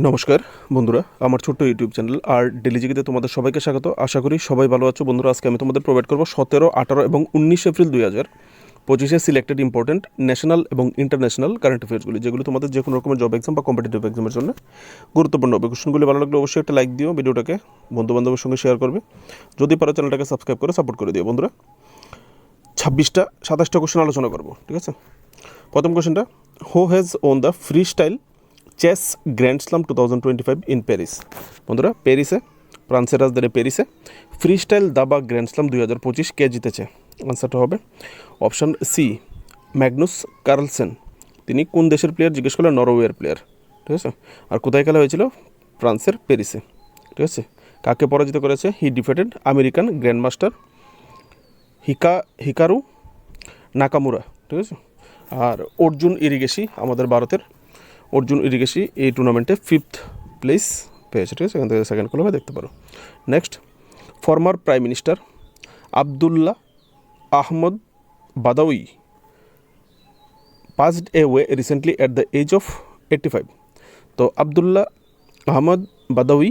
নমস্কার বন্ধুরা, আমার ছোট্ট ইউটিউব চ্যানেল আর ডেলি জিকেতে তোমাদের সবাইকে স্বাগত। আশা করি সবাই ভালো আছো। বন্ধুরা, আজকে আমি তোমাদের প্রোভাইড করবো 17, 18 এবং 19 এপ্রিল 2025 সিলেক্টেড ইম্পর্টেন্ট ন্যাশনাল এবং ইন্টারন্যাশনাল কারেন্ট অ্যাফেয়ার্সগুলি, যেগুলো তোমাদের যে কোনো রকমের জব এক্সাম বা কম্পিটিটিভ এক্সামের জন্য গুরুত্বপূর্ণ হবে। কোশ্চেনগুলি ভালো লাগলে অবশ্যই একটা লাইক দিও, ভিডিওটাকে বন্ধুবান্ধবের সঙ্গে শেয়ার করবে, যদি পারো চ্যানেলটাকে সাবস্ক্রাইব করে সাপোর্ট করে দিও। বন্ধুরা, 27টা কোশ্চেন আলোচনা করবো, ঠিক আছে? প্রথম কোশ্চেনটা, who has won the free style chess grand slam 2025 in Paris? বন্ধুরা, প্যারিসে, ফ্রান্সের রাজধানী প্যারিসে ফ্রি স্টাইল দাবা গ্র্যান্ড স্লাম 2025 কে জিতেছে? আনসারটা হবে অপশান সি, ম্যাগনুস কার্লসেন। তিনি কোন দেশের প্লেয়ার জিজ্ঞেস করলেন? নরওয়ের প্লেয়ার, ঠিক আছে? আর কোথায় খেলা হয়েছিল? ফ্রান্সের প্যারিসে, ঠিক আছে? কাকে পরাজিত করেছে? He defeated American grandmaster Hikaru Nakamura, ঠিক আছে? আর অর্জুন ইরিগেশি, আমাদের ভারতের অর্জুন ইরিগেশি এই টুর্নামেন্টে 5th প্লেস পেয়েছে, ঠিক আছে? এখান থেকে সেকেন্ড কলমে দেখতে পারো। Next, former prime minister Abdullah Ahmad Badawi passed away recently at the age of 85। তো Abdullah Ahmad Badawi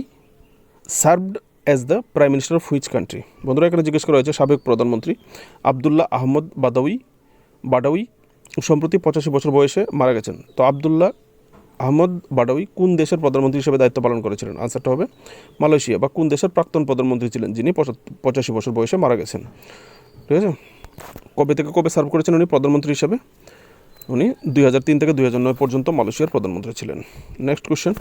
served as the prime minister of which country? বন্ধুরা, এখানে জিজ্ঞেস করা হয়েছে সাবেক প্রধানমন্ত্রী আবদুল্লাহ আহমদ বাদাউই সম্প্রতি 85 বছর বয়সে মারা গেছেন। তো আবদুল্লাহ আহমদ বাদাউই কোন দেশের প্রধানমন্ত্রী হিসেবে দায়িত্ব পালন করেছিলেন? আনসারটা হবে মালয়েশিয়া। বা কোন দেশের প্রাক্তন প্রধানমন্ত্রী ছিলেন যিনি 85 বছর বয়সে মারা গেছেন? ঠিক আছে। কবে থেকে কবে সার্ভ করেছেন উনি প্রধানমন্ত্রী হিসেবে? উনি 2003 থেকে 2009 পর্যন্ত মালয়েশিয়ার প্রধানমন্ত্রী ছিলেন। Next question,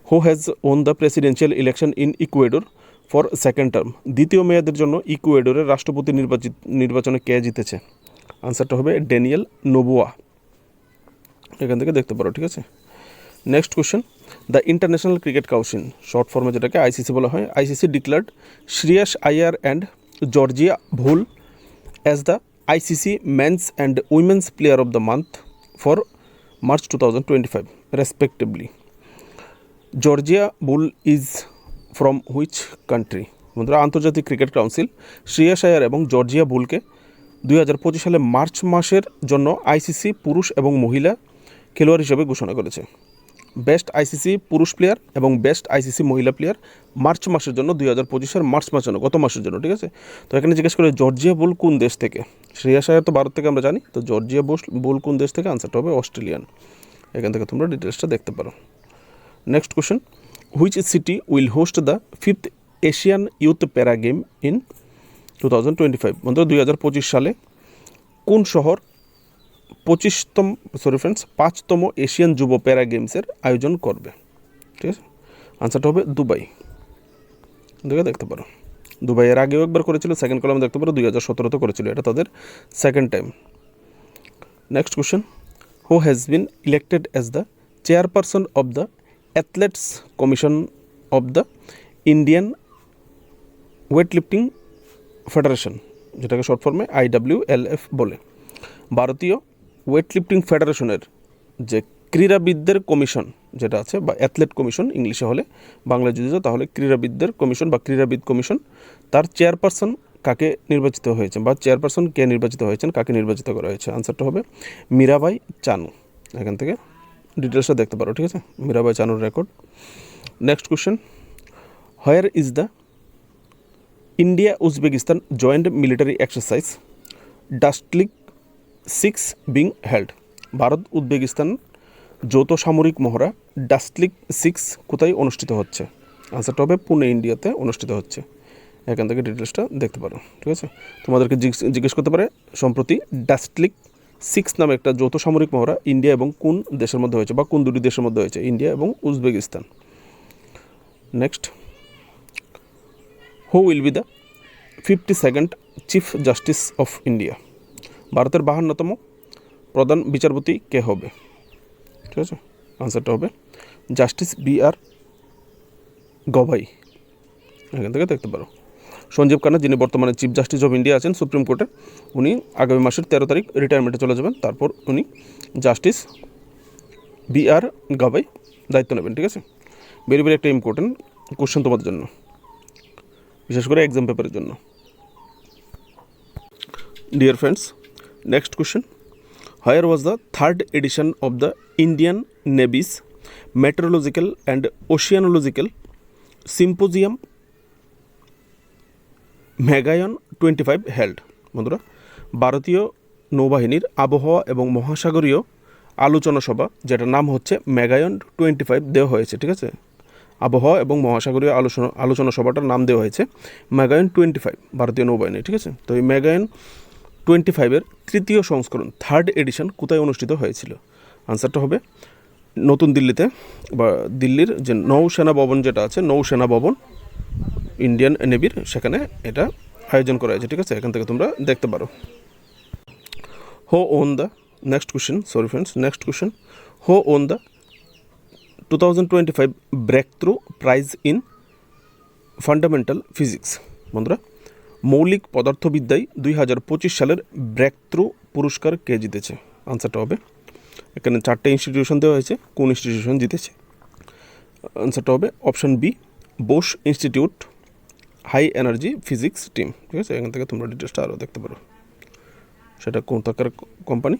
who has won the presidential election in Ecuador for second term? দ্বিতীয় মেয়াদের জন্য ইকুয়েডরের রাষ্ট্রপতি নির্বাচনে কে জিতেছে? আনসারটা হবে ড্যানিয়েল নোবোয়া। এখান থেকে দেখতে পারো, ঠিক আছে? Next question, the International Cricket Council, short ফর্মে যেটাকে আইসিসি বলা হয়, ICC declared Shreyas Iyer and Georgia Voll as the ICC men's and women's player of the month for March 2025 respectively. Georgia Voll is from which country? বন্ধুরা, আন্তর্জাতিক cricket council Shreyas আয়ার এবং Georgia বুলকে 2025 সালে March মাসের জন্য আইসিসি পুরুষ এবং মহিলা খেলোয়াড় হিসেবে ঘোষণা করেছে। বেস্ট আইসিসি পুরুষ প্লেয়ার এবং বেস্ট আইসিসি মহিলা প্লেয়ার মার্চ মাসের জন্য, 2025 মার্চ মাসের জন্য, গত মাসের জন্য, ঠিক আছে? তো এখানে জিজ্ঞেস করে জর্জিয়া বুল কোন দেশ থেকে? শ্রেয়াস আয়ার তো ভারত থেকে আমরা জানি, তো জর্জিয়া বুল কোন দেশ থেকে? আনসারটা হবে অস্ট্রেলিয়ান। এখান থেকে তোমরা ডিটেলসটা দেখতে পারো। Next question, which city will host the 5th Asian youth প্যারা গেম ইন 2025? বন্ধুরা, 2025 সালে কোন শহর 5তম এশিয়ান যুব প্যারা গেমসের আয়োজন করবে? ঠিক আছে, আনসারটা হবে দুবাই। দেখতে পারো, দুবাই এর আগেও একবার করেছিল, সেকেন্ড কলামে দেখতে পারো 2017 করেছিল, এটা তাদের second time. Next question, who has been elected as the chairperson of the athletes commission of the Indian weightlifting federation, যেটাকে শর্ট ফর্মে IWLF বলে? ভারতীয় ওয়েটলিফটিং ফেডারেশনের যে ক্রীড়াবিদদের কমিশন যেটা আছে, বা অ্যাথলেট কমিশন ইংলিশে হলে, বাংলায় যদি তাহলে ক্রীড়াবিদদের কমিশন বা ক্রীড়াবিদ কমিশন, তার চেয়ারপারসন কাকে নির্বাচিত হয়েছে, বা চেয়ারপারসন কে নির্বাচিত হয়েছেন, কাকে নির্বাচিত করা হয়েছে? আনসারটা হবে মীরাবাই চানু। এখান থেকে ডিটেলসটা দেখতে পারো, ঠিক আছে? মীরাবাই চানুর record. Next question, where is the India Uzbekistan joint military exercise Dustlik 6 being held? Bharat Uzbekistan যৌথ সামরিক মহড়া ডাস্টলিক 6 কোথায় অনুষ্ঠিত হচ্ছে? আনসারটা হবে পুনে, ইন্ডিয়াতে অনুষ্ঠিত হচ্ছে। এখান থেকে ডিটেলসটা দেখতে পারো, ঠিক আছে? তোমাদেরকে জিজ্ঞেস করতে পারে সম্প্রতি ডাস্টলিক 6 নামে একটা যৌথ সামরিক মহড়া ইন্ডিয়া এবং কোন দেশের মধ্যে হয়েছে, বা কোন দুটি দেশের মধ্যে হয়েছে? ইন্ডিয়া এবং Uzbekistan. Next, who will be the 52nd chief justice of India? ভারতের 52তম প্রধান বিচারপতি কে হবে? ঠিক আছে, আনসারটা হবে জাস্টিস BR গভাই। এখান থেকে দেখতে পারো। সঞ্জীব খান্না, যিনি বর্তমানে চিফ জাস্টিস অফ ইন্ডিয়া আছেন সুপ্রিম কোর্টে, উনি আগামী মাসের 13 তারিখ রিটায়ারমেন্টে চলে যাবেন। তারপর উনি জাস্টিস BR গভাই দায়িত্ব নেবেন, ঠিক আছে? ভেরি একটা ইম্পর্টেন্ট কোশ্চেন তোমাদের জন্য, বিশেষ করে এক্সাম পেপারের জন্য। Dear friends, next question, where was the 3rd edition of the Indian Navy's meteorological and oceanological symposium ম্যাগায়ন 25 হেল্ড। বন্ধুরা, ভারতীয় নৌবাহিনীর আবহাওয়া এবং মহাসাগরীয় আলোচনা সভা, যেটার নাম হচ্ছে ম্যাগায়ন 25 দেওয়া হয়েছে, ঠিক আছে। আবহাওয়া এবং মহাসাগরীয় আলোচনা সভাটার নাম দেওয়া হয়েছে ম্যাগায়ন 25 ভারতীয় নৌবাহিনী, ঠিক আছে। তো এই ম্যাগায়ন 25-এর তৃতীয় সংস্করণ, থার্ড এডিশন কোথায় অনুষ্ঠিত হয়েছিল? আনসারটা হবে নতুন দিল্লিতে, বা দিল্লির যে নৌসেনা ভবন যেটা আছে, নৌসেনা ভবন ইন্ডিয়ান নেভির, সেখানে এটা আয়োজন করা হয়েছে, ঠিক আছে। এখান থেকে তোমরা দেখতে পারো। Who won the next question, who won the 2025 breakthrough prize in fundamental physics. বন্ধুরা, মৌলিক পদার্থবিদ্যায় 2025 সালের ব্রেক থ্রু পুরস্কার কে জিতেছে? আনসারটা হবে, এখানে 4টে ইনস্টিটিউশন দেওয়া হয়েছে, কোন ইনস্টিটিউশন জিতেছে? আনসারটা হবে option B, Bose institute high energy physics team, ঠিক আছে। এখান থেকে তোমরা ডিটেলসটা আরও দেখতে পারো, সেটা কোন থাকার কোম্পানি,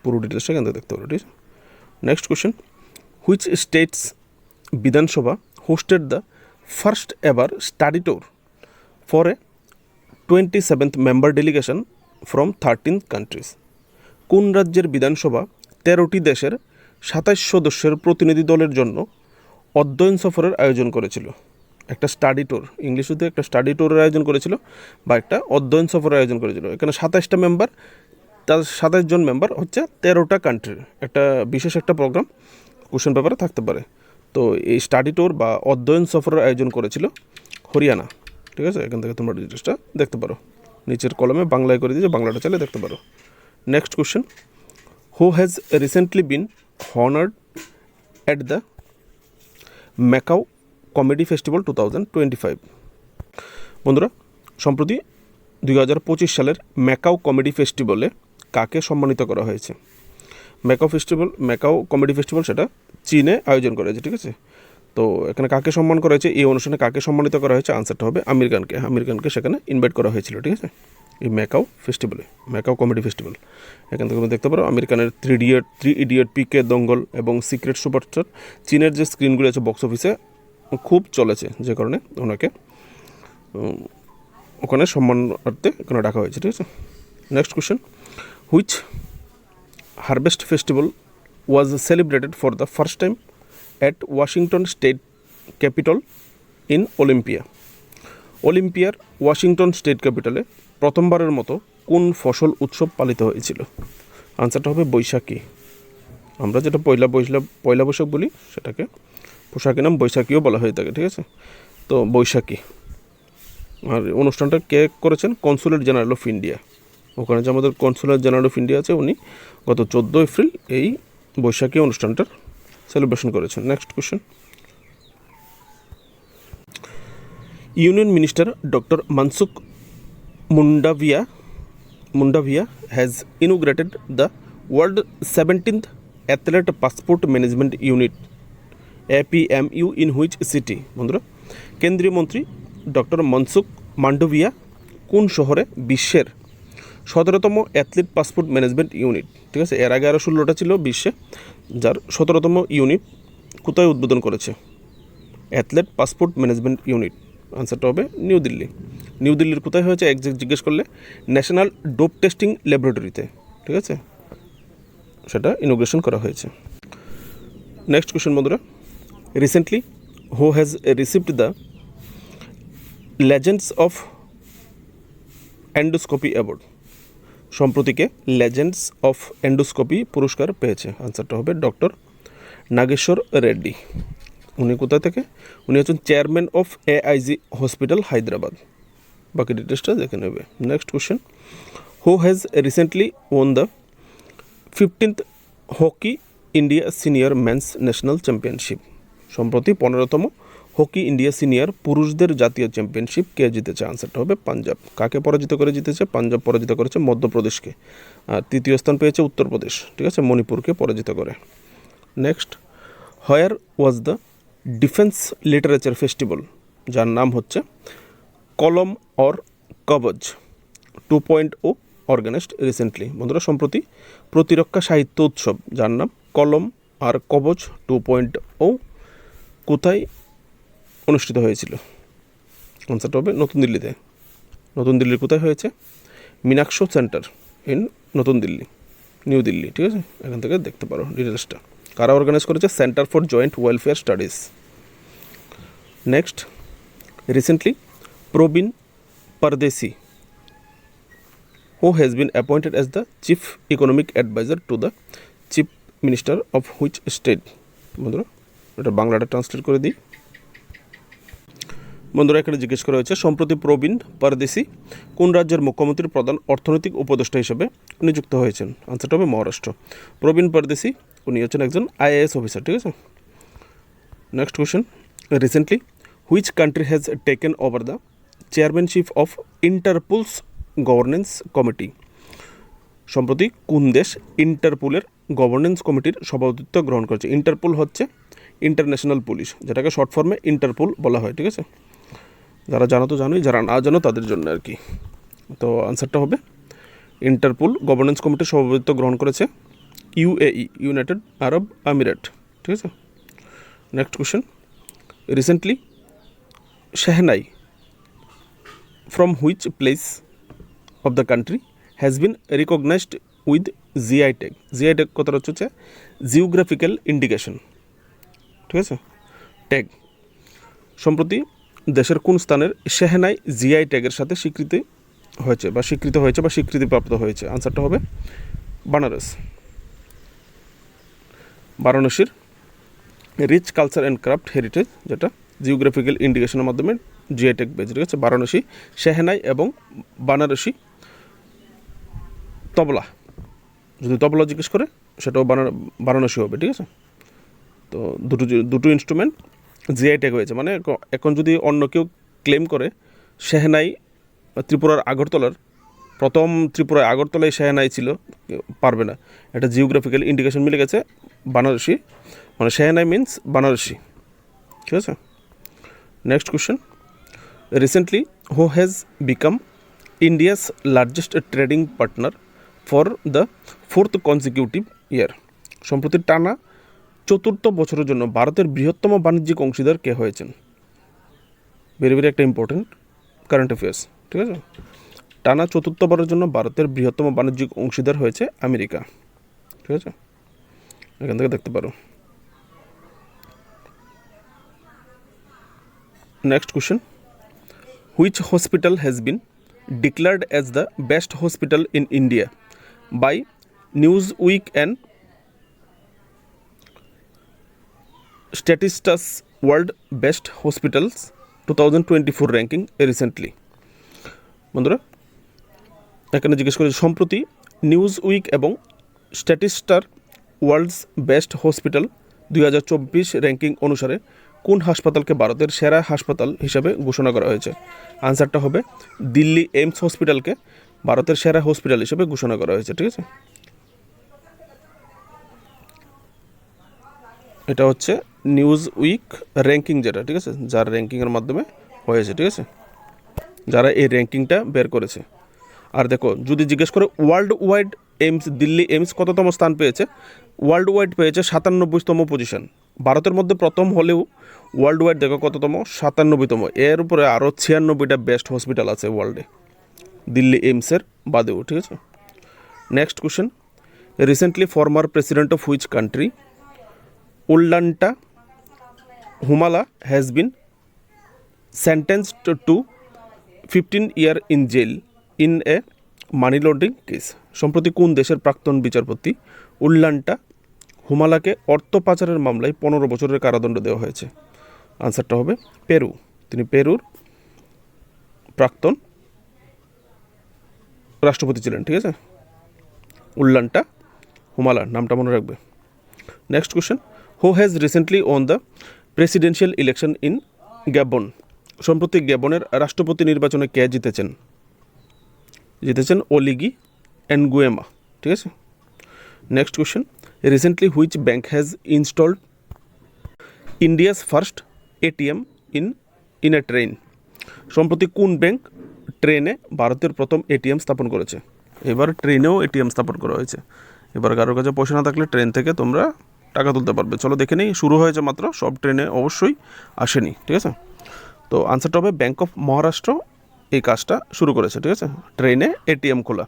পুরো ডিটেলসটা এখান থেকে দেখতে পারো, ঠিক আছে। নেক্সট কোশ্চেন, হুইচ স্টেটস বিধানসভা hosted the first ever study tour for a 27th member delegation from 13 countries? কোন রাজ্যের বিধানসভা 13টি দেশের 27 সদস্যের প্রতিনিধি দলের জন্য অধ্যয়ন সফরের আয়োজন করেছিল? একটা স্টাডি ট্যুর, ইংলিশে একটা স্টাডি ট্যুরের আয়োজন করেছিল বা একটা অধ্যয়ন সফরের আয়োজন করেছিল। এখানে 27টা মেম্বার, তার 27 জন মেম্বার হচ্ছে 13টা কান্ট্রির একটা বিশেষ একটা প্রোগ্রাম কোশ্চেন পেপারে থাকতে পারে। তো এই স্টাডি ট্যুর বা অধ্যয়ন সফরের আয়োজন করেছিল হরিয়ানা, ঠিক আছে। এখান থেকে তোমরা ডিটেলসটা দেখতে পারো, নিচের কলমে বাংলায় করে দিয়েছে, বাংলাটা চাইলে দেখতে পারো। Next question, who has recently been honoured at the Macau comedy festival 2025? বন্ধুরা, সম্প্রতি 2025 সালের ম্যাকাও কমেডি ফেস্টিভ্যালে কাকে সম্মানিত করা হয়েছে? ম্যাকাও কমেডি ফেস্টিভ্যাল সেটা চীনে আয়োজন করা হয়েছে, ঠিক আছে। তো এখানে কাকে সম্মান করা হয়েছে, এই অনুষ্ঠানে কাকে সম্মানিত করা হয়েছে? আনসারটা হবে আমির খানকে সেখানে ইনভাইট করা হয়েছিল, ঠিক আছে, এই ম্যাকাও কমেডি ফেস্টিভ্যাল। এখান থেকে তুমি দেখতে পারো আমির খানের 3 ইডিয়ট, পিকে, দঙ্গল এবং সিক্রেট সুপারস্টার চীনের যে স্ক্রিনগুলো আছে বক্স অফিসে খুব চলেছে, যে কারণে ওনাকে ওখানে সম্মানার্থে এখানে ডাকা হয়েছে, ঠিক আছে। Next question, which harvest festival was celebrated for the first time at Washington State Capitol in অলিম্পিয়ার ওয়াশিংটন স্টেট ক্যাপিটালে প্রথমবারের মতো কোন ফসল উৎসব পালিত হয়েছিল? আনসারটা হবে বৈশাখী। আমরা যেটা পয়লা বৈশাখ বলি, সেটাকে পোশাকের নাম বৈশাখীও বলা হয়ে থাকে, ঠিক আছে। তো বৈশাখী, আর অনুষ্ঠানটা কে করেছেন? Consulate general of India. ওখানে যে আমাদের কনসুলেট জেনারেল অফ ইন্ডিয়া আছে, উনি গত 14 এপ্রিল এই বৈশাখী অনুষ্ঠানটার সেলিব্রেশন করেছেন। Next question, union minister doctor Mansukh Mandaviya has inaugurated the world 17th athlete passport management unit APMU in which city? বন্ধুরা, কেন্দ্রীয় মন্ত্রী ডক্টর মনসুখ মান্ডভিয়া কোন শহরে বিশ্বের 17তম অ্যাথলিট পাসপোর্ট ম্যানেজমেন্ট ইউনিট, ঠিক আছে, এর আগে আরও 16টা ছিল বিশ্বে, যার 17তম ইউনিট কোথায় উদ্বোধন করেছে? Athlete passport management unit. আনসারটা হবে নিউ দিল্লির কোথায় হয়েছে একজ্যাক্ট জিজ্ঞেস করলে? ন্যাশনাল ডোপ টেস্টিং ল্যাবরেটরিতে, ঠিক আছে, সেটা ইনোগ্রেশন করা হয়েছে। নেক্সট কোশ্চেন বন্ধুরা, recently who has received the legends of endoscopy award? সম্প্রতিকে লেজেন্ডস অফ এন্ডোস্কোপি পুরস্কার পেয়েছে। আনসারটা হবে ডক্টর নাগেশ্বর রেড্ডি। উনি কোথায় থেকে? উনি হচ্ছেন chairman of AIG hospital Hyderabad. বাকি ডিটেলসটা দেখে নেবে। Next question, who has recently won the 15th hockey India senior men's national championship? সম্প্রতি 15তম হকি ইন্ডিয়া সিনিয়র পুরুষদের জাতীয় চ্যাম্পিয়নশিপ কে জিতেছে? আনসারটা হবে পাঞ্জাব। কাকে পরাজিত করে জিতেছে? পাঞ্জাব পরাজিত করেছে মধ্যপ্রদেশকে। আর তৃতীয় স্থান পেয়েছে উত্তরপ্রদেশ, ঠিক আছে, মণিপুরকে পরাজিত করে। Next, where was the defence literature festival, যার নাম হচ্ছে কলম অর কবজ 2.0 অর্গানাইজড রিসেন্টলি? বন্ধুরা, সম্প্রতি প্রতিরক্ষা সাহিত্য উৎসব, যার নাম কলম আর কবচ 2.0 কোথায় অনুষ্ঠিত হয়েছিল? আনসারটা হবে নতুন দিল্লিতে। নতুন দিল্লির কোথায় হয়েছে? মীনাক্ষী সেন্টার ইন নতুন দিল্লি, নিউ দিল্লি, ঠিক আছে? এখান থেকে দেখতে পারো ডিটেলসটা। কারা অর্গানাইজ করেছে? Centre for joint welfare studies. Next, recently Praveen Pardeshi who has been appointed as the chief economic advisor to the chief minister of which state? বন্ধুরা এটা বাংলাটা ট্রান্সলেট করে দিই। বন্ধুরা এখানে জিজ্ঞেস করা হয়েছে সম্প্রতি প্রবীণ পরদেশি কোন রাজ্যের মুখ্যমন্ত্রীর প্রধান অর্থনৈতিক উপদেষ্টা হিসেবে নিযুক্ত হয়েছেন? আনসারটা হবে মহারাষ্ট্র। প্রবীণ পরদেশি উনি হচ্ছেন একজন IAS অফিসার, ঠিক আছে? Next question, recently which country has taken over the chairmanship of Interpol's governance committee? সম্প্রতি কোন দেশ ইন্টারপোলের গভর্নেন্স কমিটির সভাপতিত্ব গ্রহণ করেছে? ইন্টারপোল হচ্ছে ইন্টারন্যাশনাল পুলিশ, যেটাকে শর্ট ফর্মে ইন্টারপোল বলা হয়, ঠিক আছে? যারা জানো তো জানোই, যারা না জানো তাদের জন্য আর কি। তো আনসারটা হবে ইন্টারপোল গভর্নেন্স কমিটির সভাপতিত্ব গ্রহণ করেছে UAE, ইউনাইটেড আরব আমিরাত, ঠিক আছে? Next question, recently shehnai from which place of the country has been recognized with GI tag? GI tag কথাটা হচ্ছে জিওগ্রাফিক্যাল ইন্ডিকেশন, ঠিক আছে? ট্যাগ। সম্প্রতি দেশের কোন স্থানের শেহনাই জিআই ট্যাগের সাথে স্বীকৃত হয়েছে বা স্বীকৃতিপ্রাপ্ত হয়েছে? আনসারটা হবে বানারস। বারাণসীর rich culture and craft heritage, যেটা জিওগ্রাফিক্যাল ইন্ডিকেশনের মাধ্যমে জিআই ট্যাগ পেয়েছে, ঠিক আছে? বারাণসী, শেহনাই এবং বানারসি তবলা, যদি তবলা জিজ্ঞেস করে সেটাও বারাণসী হবে, ঠিক আছে? তো দুটো ইনস্ট্রুমেন্ট জিআই ট্যাগ হয়েছে, মানে এখন যদি অন্য কেউ ক্লেম করে শেহনাই ত্রিপুরার আগরতলার, প্রথম ত্রিপুরায় আগরতলায় শেহনাই ছিল, পারবে না। এটা জিওগ্রাফিক্যাল ইন্ডিকেশন মিলে গেছে বানারসি, মানে শেহনাই মিন্স বানারসি, ঠিক আছে? Next question, recently who has become India's largest trading partner for the 4th consecutive year? সম্প্রতি টানা 4th বছরের জন্য ভারতের বৃহত্তম বাণিজ্যিক অংশীদার কে হয়েছেন? ভেরি ভেরি একটা ইম্পর্টেন্ট কারেন্ট অ্যাফেয়ার্স, ঠিক আছে? টানা 4th বারের জন্য ভারতের বৃহত্তম বাণিজ্যিক অংশীদার হয়েছে আমেরিকা, ঠিক আছে? এখান থেকে দেখতে পারো। Next question, which hospital has been declared as the best hospital in India by Newsweek and Statista's world best hospitals 2024 ranking recently? বন্ধুরা এখানে জিজ্ঞেস করেছে সম্প্রতি নিউজউইক এবং স্ট্যাটিস্টার ওয়ার্ল্ডস বেস্ট হসপিটাল 2024 র্যাঙ্কিং অনুসারে কোন হাসপাতালকে ভারতের সেরা হাসপাতাল হিসাবে ঘোষণা করা হয়েছে? আনসারটা হবে দিল্লি এইমস হসপিটালকে ভারতের সেরা হসপিটাল হিসেবে ঘোষণা করা হয়েছে, ঠিক আছে? এটা হচ্ছে নিউজউইক র্যাঙ্কিং যেটা, ঠিক আছে? যার র্যাঙ্কিংয়ের মাধ্যমে হয়েছে, ঠিক আছে? যারা এই র্যাঙ্কিংটা বের করেছে। আর দেখো যদি জিজ্ঞেস করে world wide AIIMS, Delhi AIIMS কততম স্থান পেয়েছে? ওয়ার্ল্ড ওয়াইড পেয়েছে 97তম পজিশন। ভারতের মধ্যে প্রথম হলেও ওয়ার্ল্ড ওয়াইড দেখো কততম? 97তম। এর উপরে আরও 96টা বেস্ট হসপিটাল আছে ওয়ার্ল্ডে, দিল্লি এইমসের বাদেও, ঠিক আছে? Next question, recently former president of which country Ollanta Humala has been sentenced to 15 year in jail in a money laundering case? সম্প্রতি কোন দেশের প্রাক্তন বিচারপতি উল্লান্টা হুমালাকে অর্থ পাচারের মামলায় 15 বছরের কারাদণ্ড দেওয়া হয়েছে? আনসারটা হবে পেরু। তিনি পেরুর প্রাক্তন রাষ্ট্রপতি ছিলেন, ঠিক আছে? উল্লান্টা হুমালা, নামটা মনে রাখবে। Next question, who has recently won the presidential election in Gabon? সম্প্রতি গ্যাবনের রাষ্ট্রপতি নির্বাচনে কে জিতেছেন? ওলিগি এনগুয়েমা, ঠিক আছে? Next question, recently which bank has installed India's first ATM in a train? সম্প্রতি কোন ব্যাংক ট্রেনে ভারতের প্রথম ATM স্থাপন করেছে? এবার ট্রেনেও ATM স্থাপন করা হয়েছে। এবার কারোর কাছে পয়সা না থাকলে ট্রেন থেকে তোমরা টাকা তুলতে পারবে। চলো দেখে নিই, শুরু হয়েছে মাত্র, সব ট্রেনে অবশ্যই আসেনি, ঠিক আছে। তো আনসারটা হবে ব্যাঙ্ক অফ মহারাষ্ট্র এই কাজটা শুরু করেছে, ঠিক আছে, ট্রেনে এটিএম খোলা।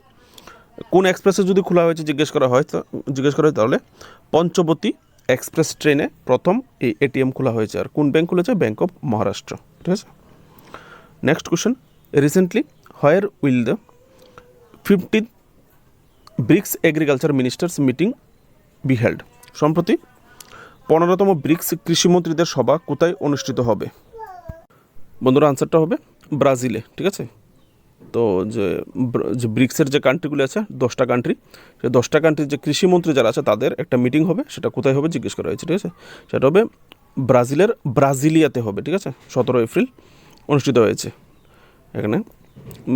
কোন এক্সপ্রেসে যদি খোলা হয়েছে জিজ্ঞেস করা হয় তাহলে পঞ্চবতী এক্সপ্রেস ট্রেনে প্রথম এই এটিএম খোলা হয়েছে। আর কোন ব্যাঙ্ক খুলেছে? ব্যাঙ্ক অফ মহারাষ্ট্র, ঠিক আছে। Next question, recently where will the 15th BRICS agriculture ministers meeting be held? সম্প্রতি 15তম ব্রিক্স কৃষিমন্ত্রীদের সভা কোথায় অনুষ্ঠিত হবে? বন্ধুরা আনসারটা হবে ব্রাজিলে, ঠিক আছে। তো যে ব্রিক্সের যে কান্ট্রিগুলো আছে 10টা কান্ট্রি, সেই 10টা কান্ট্রির যে কৃষিমন্ত্রী যারা আছে তাদের একটা মিটিং হবে, সেটা কোথায় হবে জিজ্ঞেস করা হয়েছে, ঠিক আছে। সেটা হবে ব্রাজিলের ব্রাজিলিয়াতে হবে, ঠিক আছে, 17 এপ্রিল অনুষ্ঠিত হয়েছে। এখানে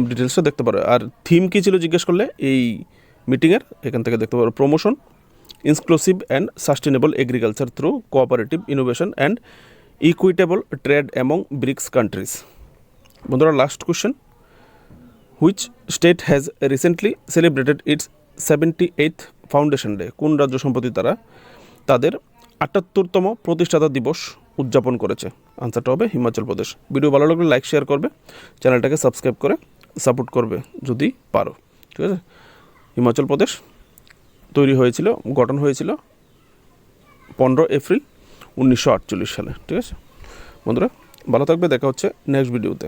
ডিটেলসটা দেখতে পারো। আর থিম কী ছিল জিজ্ঞেস করলে এই মিটিংয়ের, এখান থেকে দেখতে পারো, promotion inclusive and sustainable agriculture through cooperative innovation and equitable trade among BRICS countries. বন্ধুরা last question, which state has recently celebrated its 78th foundation day? কোন রাজ্য সম্প্রতি তারা তাদের 78তম প্রতিষ্ঠাতা দিবস উদযাপন করেছে? আনসারটা হবে হিমাচল প্রদেশ। ভিডিও ভালো লাগলে লাইক শেয়ার করবে, চ্যানেলটাকে সাবস্ক্রাইব করে সাপোর্ট করবে যদি পারো, ঠিক আছে। হিমাচল প্রদেশ গঠন হয়েছিল 15 এপ্রিল 1948 সালে, ঠিক আছে। বন্ধুরা ভালো থাকবে, দেখা হচ্ছে নেক্সট ভিডিওতে।